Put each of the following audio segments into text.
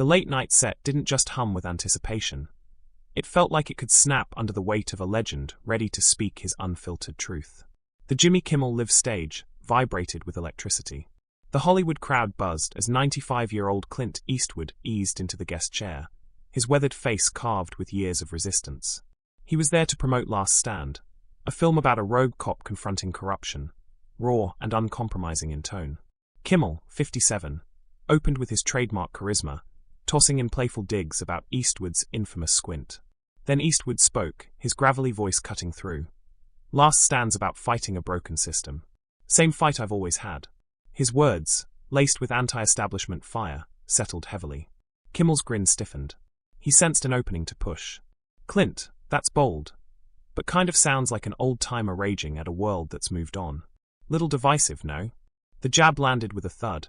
The late-night set didn't just hum with anticipation. It felt like it could snap under the weight of a legend ready to speak his unfiltered truth. The Jimmy Kimmel Live stage vibrated with electricity. The Hollywood crowd buzzed as 95-year-old Clint Eastwood eased into the guest chair, his weathered face carved with years of resistance. He was there to promote Last Stand, a film about a rogue cop confronting corruption, raw and uncompromising in tone. Kimmel, 57, opened with his trademark charisma, tossing in playful digs about Eastwood's infamous squint. Then Eastwood spoke, his gravelly voice cutting through. Last Stand's about fighting a broken system. Same fight I've always had. His words, laced with anti-establishment fire, settled heavily. Kimmel's grin stiffened. He sensed an opening to push. Clint, that's bold, but kind of sounds like an old-timer raging at a world that's moved on. Little divisive, no? The jab landed with a thud.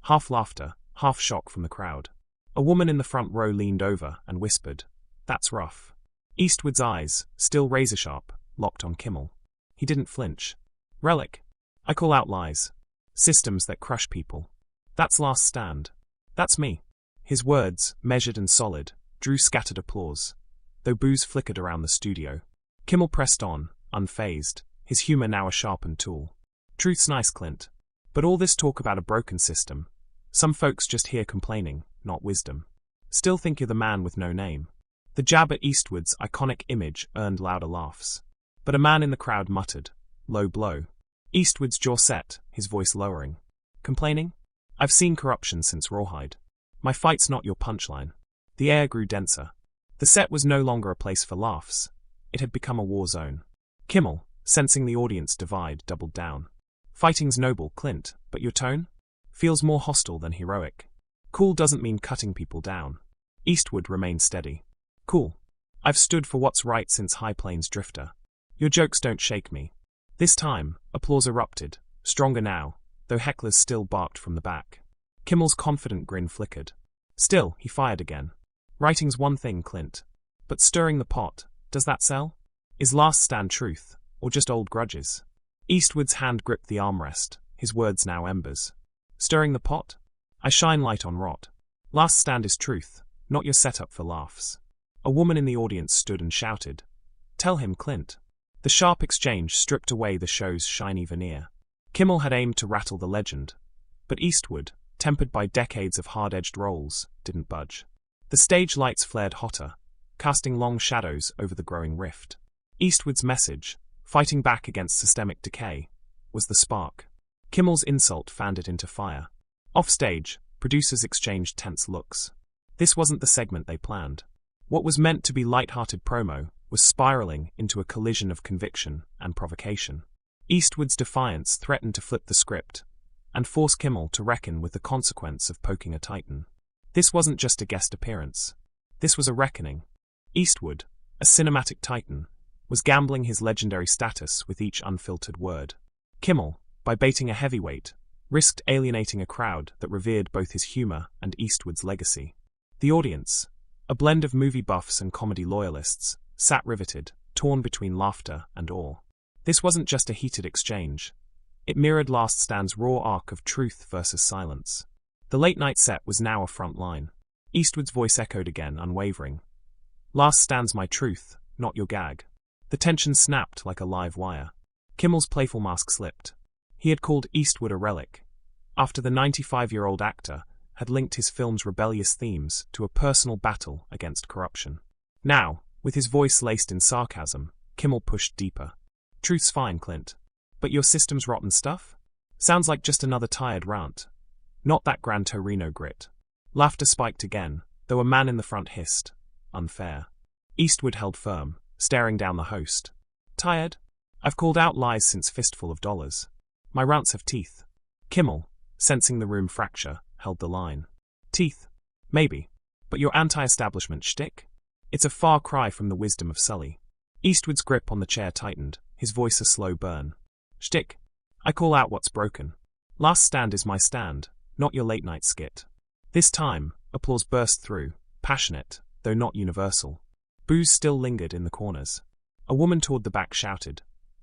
Half laughter, half shock from the crowd. A woman in the front row leaned over and whispered, "That's rough." Eastwood's eyes, still razor-sharp, locked on Kimmel. He didn't flinch. "Relic. I call out lies. Systems that crush people. That's Last Stand. That's me." His words, measured and solid, drew scattered applause, though boos flickered around the studio. Kimmel pressed on, unfazed, his humor now a sharpened tool. "Truth's nice, Clint. But all this talk about a broken system, some folks just hear complaining, not wisdom. Still think you're the man with no name." The jab at Eastwood's iconic image earned louder laughs. But a man in the crowd muttered, "Low blow." Eastwood's jaw set, his voice lowering. "Complaining? I've seen corruption since Rawhide. My fight's not your punchline." The air grew denser. The set was no longer a place for laughs. It had become a war zone. Kimmel, sensing the audience divide, doubled down. "Fighting's noble, Clint, but your tone? Feels more hostile than heroic. Cool doesn't mean cutting people down." Eastwood remained steady. "Cool. I've stood for what's right since High Plains Drifter. Your jokes don't shake me." This time, applause erupted, stronger now, though hecklers still barked from the back. Kimmel's confident grin flickered. Still, he fired again. "Writing's one thing, Clint. But stirring the pot, does that sell? Is Last Stand truth, or just old grudges?" Eastwood's hand gripped the armrest, his words now embers. "Stirring the pot? I shine light on rot. Last Stand is truth, not your setup for laughs." A woman in the audience stood and shouted, "Tell him, Clint." The sharp exchange stripped away the show's shiny veneer. Kimmel had aimed to rattle the legend, but Eastwood, tempered by decades of hard-edged roles, didn't budge. The stage lights flared hotter, casting long shadows over the growing rift. Eastwood's message, fighting back against systemic decay, was the spark. Kimmel's insult fanned it into fire. Offstage, producers exchanged tense looks. This wasn't the segment they planned. What was meant to be light-hearted promo was spiraling into a collision of conviction and provocation. Eastwood's defiance threatened to flip the script and force Kimmel to reckon with the consequence of poking a titan. This wasn't just a guest appearance. This was a reckoning. Eastwood, a cinematic titan, was gambling his legendary status with each unfiltered word. Kimmel, by baiting a heavyweight, risked alienating a crowd that revered both his humor and Eastwood's legacy. The audience, a blend of movie buffs and comedy loyalists, sat riveted, torn between laughter and awe. This wasn't just a heated exchange. It mirrored Last Stand's raw arc of truth versus silence. The late-night set was now a front line. Eastwood's voice echoed again, unwavering. "Last Stand's my truth, not your gag." The tension snapped like a live wire. Kimmel's playful mask slipped. He had called Eastwood a relic, after the 95-year-old actor had linked his film's rebellious themes to a personal battle against corruption. Now, with his voice laced in sarcasm, Kimmel pushed deeper. "Truth's fine, Clint. But your system's rotten stuff? Sounds like just another tired rant. Not that Gran Torino grit." Laughter spiked again, though a man in the front hissed, "Unfair." Eastwood held firm, staring down the host. "Tired? I've called out lies since Fistful of Dollars. My rants have teeth." Kimmel, sensing the room fracture, held the line. "Teeth? Maybe. But your anti-establishment shtick? It's a far cry from the wisdom of Sully." Eastwood's grip on the chair tightened, his voice a slow burn. "Shtick? I call out what's broken. Last Stand is my stand, not your late-night skit." This time, applause burst through, passionate, though not universal. Boos still lingered in the corners. A woman toward the back shouted,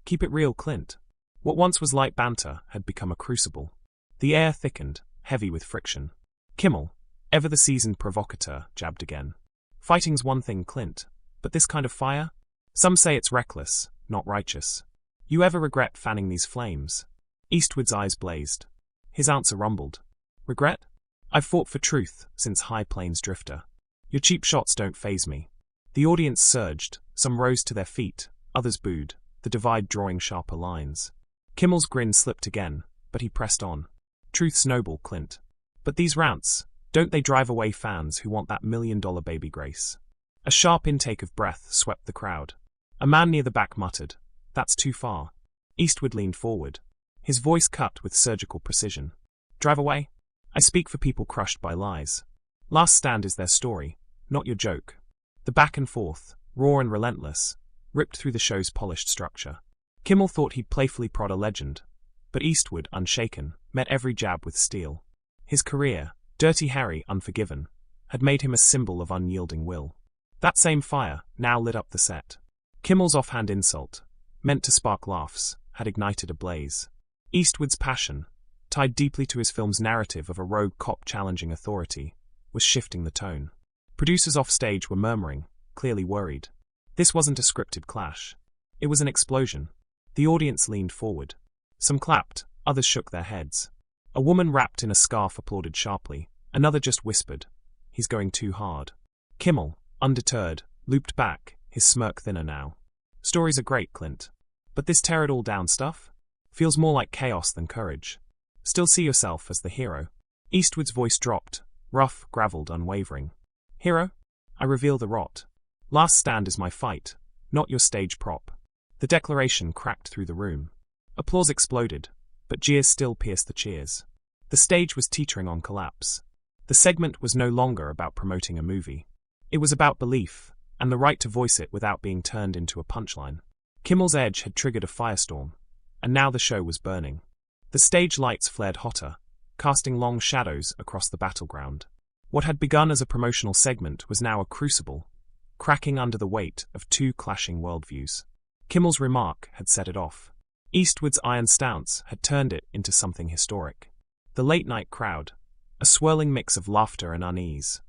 "Keep it real, Clint." What once was light banter had become a crucible. The air thickened, heavy with friction. Kimmel, Ever the seasoned provocateur jabbed again. Fighting's one thing, Clint, but this kind of fire? Some say it's reckless, not righteous. You ever regret fanning these flames? Eastwood's eyes blazed. His answer rumbled. Regret? I've fought for truth since High Plains Drifter. Your cheap shots don't faze me. The audience surged, some rose to their feet, others booed, the divide drawing sharper lines. Kimmel's grin slipped again, but he pressed on. Truth's noble, Clint. But these rants, don't they drive away fans who want that $1 million baby grace? A sharp intake of breath swept the crowd. A man near the back muttered, That's too far. Eastwood leaned forward. His voice cut with surgical precision. Drive away? I speak for people crushed by lies. Last Stand is their story, not your joke. The back and forth, raw and relentless, ripped through the show's polished structure. Kimmel thought he'd playfully prod a legend, but Eastwood, unshaken, met every jab with steel. His career, Dirty Harry Unforgiven, had made him a symbol of unyielding will. That same fire now lit up the set. Kimmel's offhand insult, meant to spark laughs, had ignited a blaze. Eastwood's passion, tied deeply to his film's narrative of a rogue cop challenging authority, was shifting the tone. Producers offstage were murmuring, clearly worried. This wasn't a scripted clash. It was an explosion. The audience leaned forward. Some clapped, others shook their heads. A woman wrapped in a scarf applauded sharply, another just whispered, He's going too hard. Kimmel, undeterred, looped back, his smirk thinner now. Stories are great, Clint. But this tear-it-all-down stuff? Feels more like chaos than courage. Still see yourself as the hero? Eastwood's voice dropped, rough, gravelled, unwavering. Hero? I reveal the rot. Last Stand is my fight, not your stage prop. The declaration cracked through the room. Applause exploded, but jeers still pierced the cheers. The stage was teetering on collapse. The segment was no longer about promoting a movie. It was about belief, and the right to voice it without being turned into a punchline. Kimmel's edge had triggered a firestorm, and now the show was burning. The stage lights flared hotter, casting long shadows across the battleground. What had begun as a promotional segment was now a crucible, cracking under the weight of two clashing worldviews. Kimmel's remark had set it off. Eastwood's iron stance had turned it into something historic. The late-night crowd, a swirling mix of laughter and unease,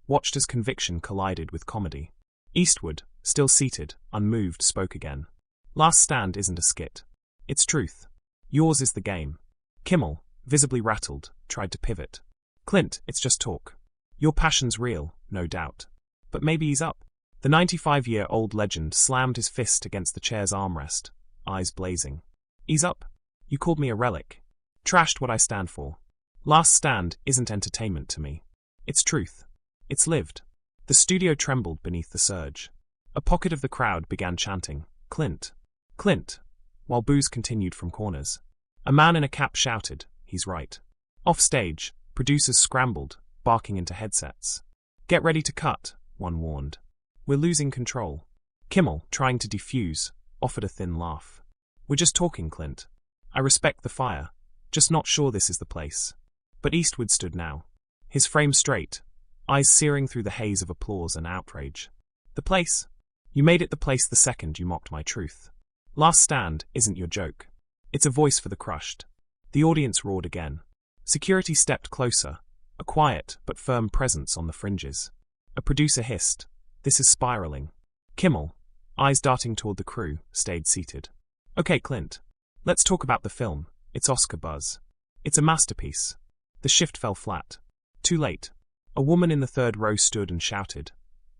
watched as conviction collided with comedy. Eastwood, still seated, unmoved, spoke again. Last Stand isn't a skit. It's truth. Yours is the game. Kimmel, visibly rattled, tried to pivot. Clint, it's just talk. Your passion's real, no doubt. But maybe ease up. The 95-year-old legend slammed his fist against the chair's armrest, eyes blazing. Ease up? You called me a relic. Trashed what I stand for. Last Stand isn't entertainment to me. It's truth. It's lived. The studio trembled beneath the surge. A pocket of the crowd began chanting, Clint. Clint, while boos continued from corners. A man in a cap shouted, He's right. Off stage, producers scrambled, barking into headsets. Get ready to cut, one warned. We're losing control. Kimmel, trying to defuse, offered a thin laugh. We're just talking, Clint. I respect the fire, just not sure this is the place. But Eastwood stood now. His frame straight, eyes searing through the haze of applause and outrage. The place? You made it the place the second you mocked my truth. Last Stand isn't your joke. It's a voice for the crushed. The audience roared again. Security stepped closer, a quiet but firm presence on the fringes. A producer hissed, This is spiraling. Kimmel, eyes darting toward the crew, stayed seated. Okay, Clint. Let's talk about the film. It's Oscar buzz. It's a masterpiece. The shift fell flat. Too late. A woman in the third row stood and shouted,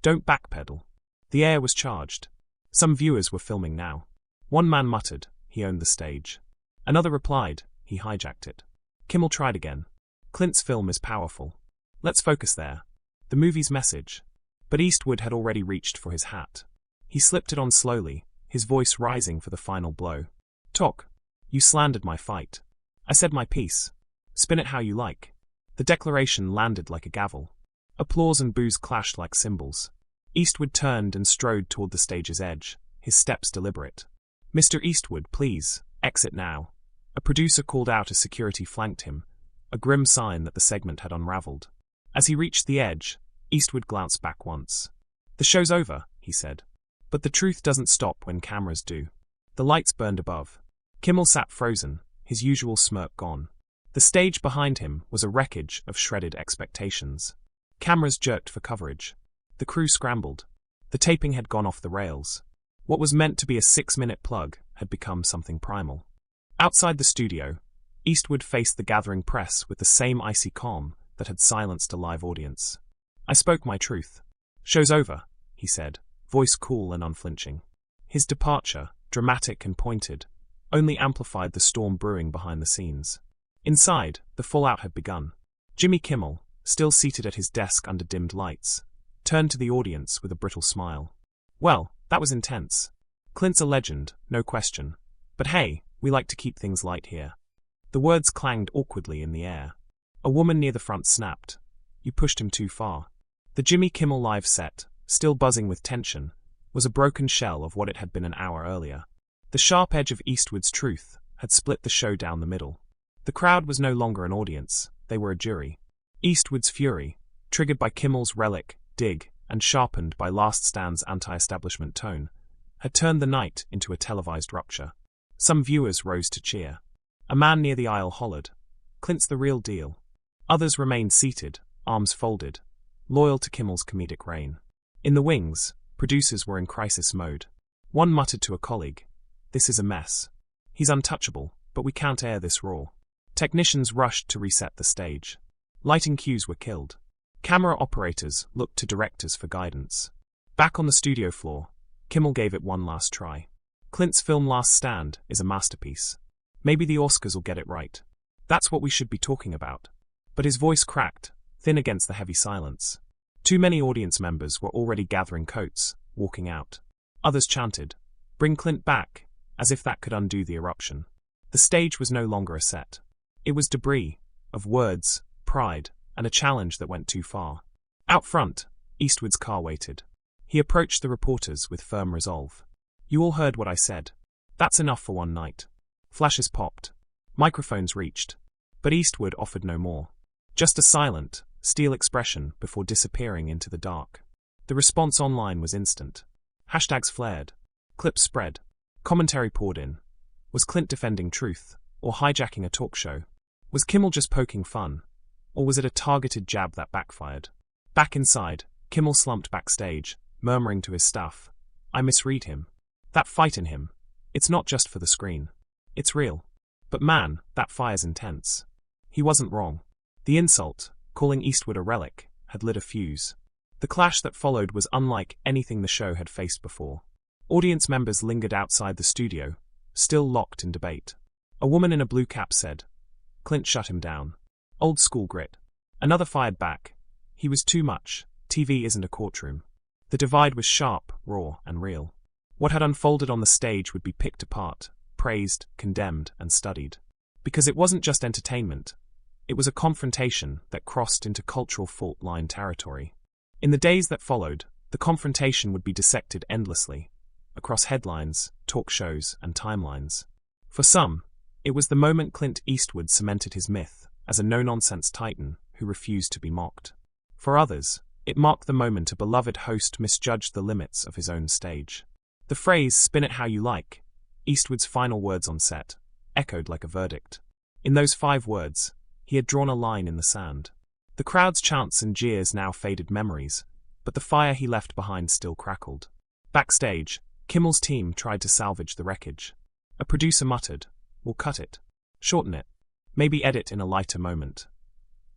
Don't backpedal. The air was charged. Some viewers were filming now. One man muttered, he owned the stage. Another replied, he hijacked it. Kimmel tried again. Clint's film is powerful. Let's focus there. The movie's message. But Eastwood had already reached for his hat. He slipped it on slowly, his voice rising for the final blow. Talk. You slandered my fight. I said my piece. Spin it how you like. The declaration landed like a gavel. Applause and boos clashed like cymbals. Eastwood turned and strode toward the stage's edge, his steps deliberate. Mr. Eastwood, please, exit now. A producer called out as security flanked him, a grim sign that the segment had unraveled. As he reached the edge, Eastwood glanced back once. The show's over, he said. But the truth doesn't stop when cameras do. The lights burned above. Kimmel sat frozen, his usual smirk gone. The stage behind him was a wreckage of shredded expectations. Cameras jerked for coverage. The crew scrambled. The taping had gone off the rails. What was meant to be a 6-minute plug had become something primal. Outside the studio, Eastwood faced the gathering press with the same icy calm that had silenced a live audience. "I spoke my truth. Show's over," he said, voice cool and unflinching. His departure, dramatic and pointed, only amplified the storm brewing behind the scenes. Inside, the fallout had begun. Jimmy Kimmel, still seated at his desk under dimmed lights, turned to the audience with a brittle smile. "Well, that was intense. Clint's a legend, no question. But hey, we like to keep things light here." The words clanged awkwardly in the air. A woman near the front snapped. "You pushed him too far." The Jimmy Kimmel live set, still buzzing with tension, was a broken shell of what it had been an hour earlier. The sharp edge of Eastwood's truth had split the show down the middle. The crowd was no longer an audience, they were a jury. Eastwood's fury, triggered by Kimmel's relic, dig, and sharpened by Last Stand's anti-establishment tone, had turned the night into a televised rupture. Some viewers rose to cheer. A man near the aisle hollered, "Clint's the real deal." Others remained seated, arms folded, loyal to Kimmel's comedic reign. In the wings, producers were in crisis mode. One muttered to a colleague, "This is a mess. He's untouchable, but we can't air this raw." Technicians rushed to reset the stage. Lighting cues were killed. Camera operators looked to directors for guidance. Back on the studio floor, Kimmel gave it one last try. Clint's film Last Stand is a masterpiece. Maybe the Oscars will get it right. That's what we should be talking about. But his voice cracked, thin against the heavy silence. Too many audience members were already gathering coats, walking out. Others chanted, "Bring Clint back," as if that could undo the eruption. The stage was no longer a set. It was debris, of words, pride, and a challenge that went too far. Out front, Eastwood's car waited. He approached the reporters with firm resolve. "You all heard what I said. That's enough for one night." Flashes popped. Microphones reached. But Eastwood offered no more. Just a silent, steel expression before disappearing into the dark. The response online was instant. Hashtags flared. Clips spread. Commentary poured in. Was Clint defending truth, or hijacking a talk show? Was Kimmel just poking fun? Or was it a targeted jab that backfired? Back inside, Kimmel slumped backstage, murmuring to his staff, "I misread him. That fight in him. It's not just for the screen. It's real. But man, that fire's intense." He wasn't wrong. The insult, calling Eastwood a relic, had lit a fuse. The clash that followed was unlike anything the show had faced before. Audience members lingered outside the studio, still locked in debate. A woman in a blue cap said, "Clint shut him down. Old school grit." Another fired back, "He was too much. TV isn't a courtroom." The divide was sharp, raw, and real. What had unfolded on the stage would be picked apart, praised, condemned, and studied. Because it wasn't just entertainment. It was a confrontation that crossed into cultural fault-line territory. In the days that followed, the confrontation would be dissected endlessly, across headlines, talk shows, and timelines. For some, it was the moment Clint Eastwood cemented his myth as a no-nonsense titan who refused to be mocked. For others, it marked the moment a beloved host misjudged the limits of his own stage. The phrase, "spin it how you like," Eastwood's final words on set, echoed like a verdict. In those 5 words, he had drawn a line in the sand. The crowd's chants and jeers now faded memories, but the fire he left behind still crackled. Backstage, Kimmel's team tried to salvage the wreckage. A producer muttered, "We'll cut it. Shorten it. Maybe edit in a lighter moment."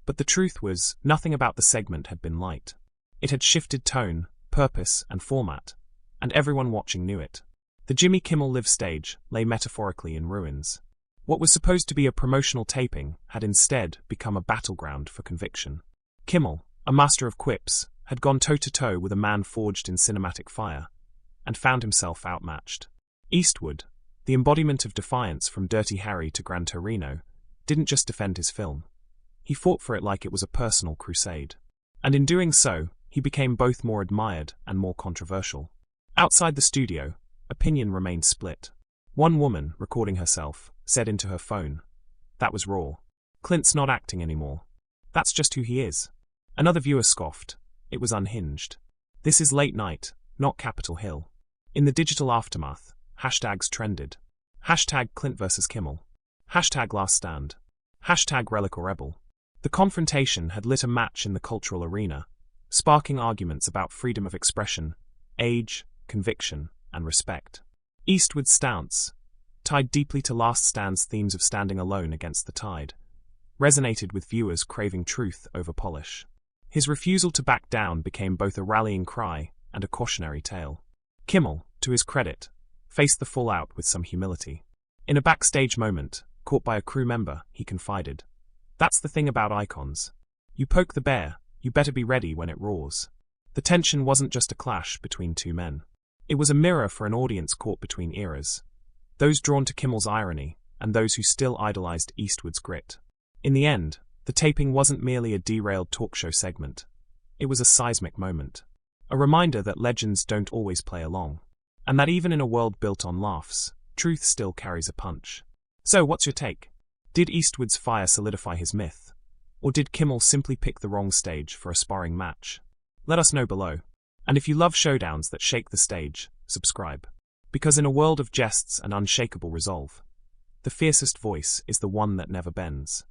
But the truth was, nothing about the segment had been light. It had shifted tone, purpose, and format, and everyone watching knew it. The Jimmy Kimmel Live stage lay metaphorically in ruins. What was supposed to be a promotional taping had instead become a battleground for conviction. Kimmel, a master of quips, had gone toe-to-toe with a man forged in cinematic fire, and found himself outmatched. Eastwood, the embodiment of defiance from Dirty Harry to Gran Torino, didn't just defend his film. He fought for it like it was a personal crusade. And in doing so, he became both more admired and more controversial. Outside the studio, opinion remained split. One woman, recording herself, said into her phone, "That was raw. Clint's not acting anymore. That's just who he is." Another viewer scoffed, "It was unhinged. This is late night, not Capitol Hill." In the digital aftermath, hashtags trended. Hashtag Clint vs. Kimmel. Hashtag Last Stand. Hashtag Relic or Rebel. The confrontation had lit a match in the cultural arena, sparking arguments about freedom of expression, age, conviction, and respect. Eastwood's stance, tied deeply to Last Stand's themes of standing alone against the tide, resonated with viewers craving truth over polish. His refusal to back down became both a rallying cry and a cautionary tale. Kimmel, to his credit, faced the fallout with some humility. In a backstage moment, caught by a crew member, he confided, "That's the thing about icons. You poke the bear, you better be ready when it roars." The tension wasn't just a clash between two men. It was a mirror for an audience caught between eras, those drawn to Kimmel's irony and those who still idolized Eastwood's grit. In the end, the taping wasn't merely a derailed talk show segment. It was a seismic moment. A reminder that legends don't always play along, and that even in a world built on laughs, truth still carries a punch. So, what's your take? Did Eastwood's fire solidify his myth? Or did Kimmel simply pick the wrong stage for a sparring match? Let us know below. And if you love showdowns that shake the stage, subscribe. Because in a world of jests and unshakable resolve, the fiercest voice is the one that never bends.